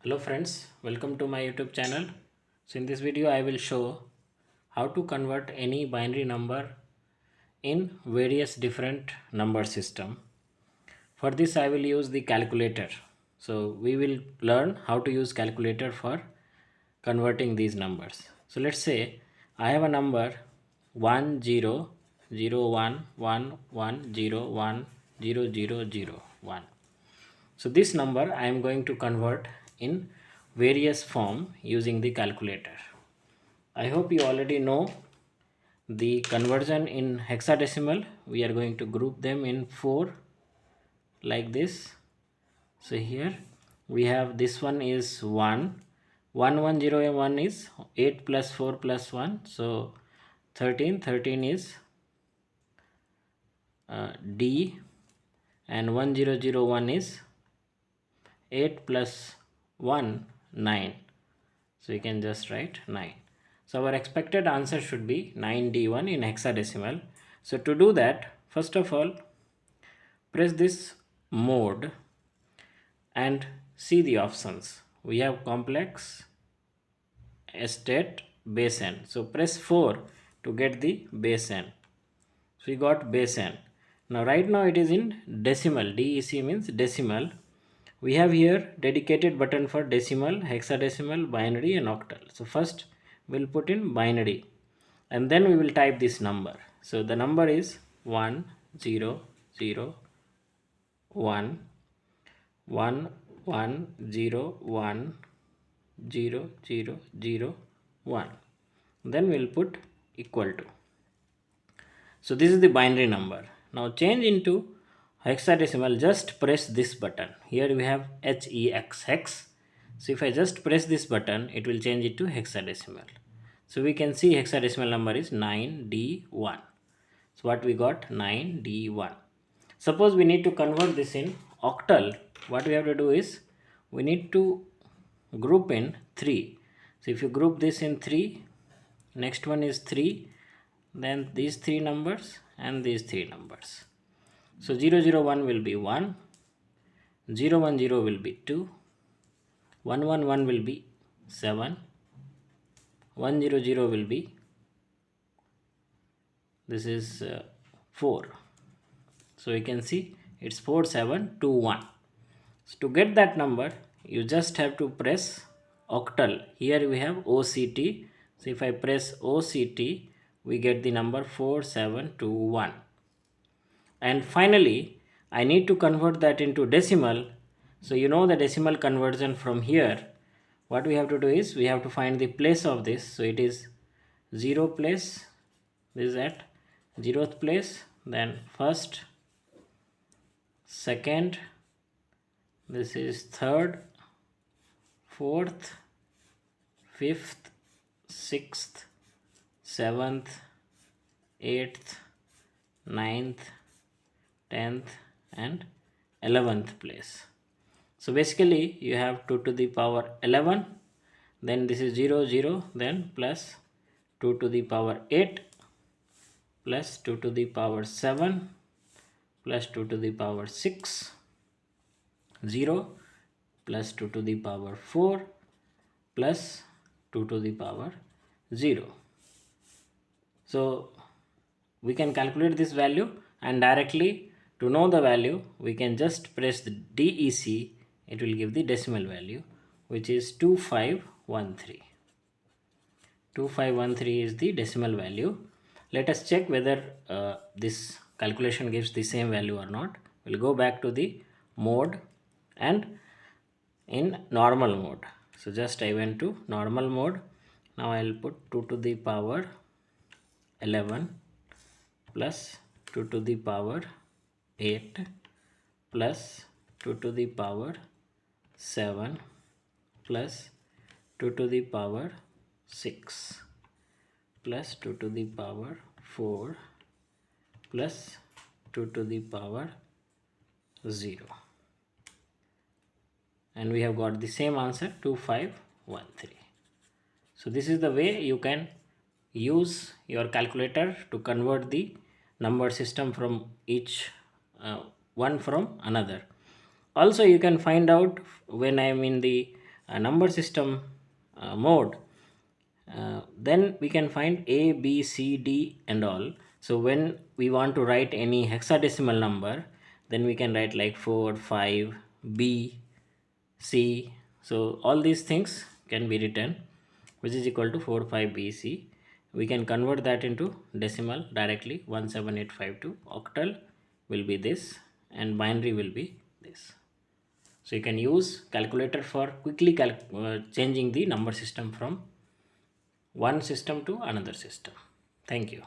Hello friends, welcome to my YouTube channel. So in this video I will show how to convert any binary number in various different number system. For this I will use the calculator. So we will learn how to use calculator for converting these numbers. So let's say I have a number 100111010001. So this number I am going to convert in various form using the calculator. I hope you already know the conversion in hexadecimal. We are going to group them in 4 like this. So here we have this one is 1. 110 and 1 is 8 plus 4 plus 1. So 13. 13 is D, and 1001 is 8 plus 1 9. So you can just write 9. So our expected answer should be 9D1 in hexadecimal. So to do that, first of all, press this mode and see the options. We have complex, estate, base n. So press 4 to get the base n. So we got base n. Now right now it is in decimal. DEC means decimal. We have here dedicated button for decimal, hexadecimal, binary and octal. So first we'll put in binary and then we will type this number. So the number is 1 0 0 1 1 1 0 1 0 0 0 1. Then we'll put equal to. So this is the binary number. Now change into hexadecimal, just press this button. Here we have hex. So if I just press this button, it will change it to hexadecimal. So we can see hexadecimal number is 9D1. So what we got? 9D1. Suppose we need to convert this in octal. What we have to do is we need to group in 3. So if you group this in 3, next one is 3, then these 3 numbers and these 3 numbers. So 001 will be 1, 010 will be 2, 111 will be 7, 100 will be, this is 4. So you can see it's 4721. So to get that number, you just have to press octal. Here we have OCT. So if I press OCT, we get the number 4721. And finally, I need to convert that into decimal. So you know the decimal conversion from here. What we have to do is we have to find the place of this. So it is 0 place. This is at 0th place. Then first, second, this is third, fourth, fifth, sixth, seventh, eighth, ninth, 10th and 11th place. So basically you have 2 to the power 11, then this is 0 0, then plus 2 to the power 8 plus 2 to the power 7 plus 2 to the power 6, 0 plus 2 to the power 4 plus 2 to the power 0. So we can calculate this value, and directly to know the value we can just press the DEC. It will give the decimal value, which is 2513. 2513 is the decimal value. Let us check whether this calculation gives the same value or not. We'll go back to the mode and in normal mode. So just I went to normal mode. Now I'll put 2 to the power 11 plus 2 to the power 8 plus 2 to the power 7 plus 2 to the power 6 plus 2 to the power 4 plus 2 to the power 0. And we have got the same answer, 2513. So this is the way you can use your calculator to convert the number system from each one from another. Also you can find out when I am in the number system mode, then we can find A, B, C, D and all. So when we want to write any hexadecimal number, then we can write like 4, 5, B, C. So all these things can be written, which is equal to 4, 5, B, C. We can convert that into decimal directly. 17852. Octal will be this and binary will be this. So you can use calculator for quickly changing the number system from one system to another system. Thank you.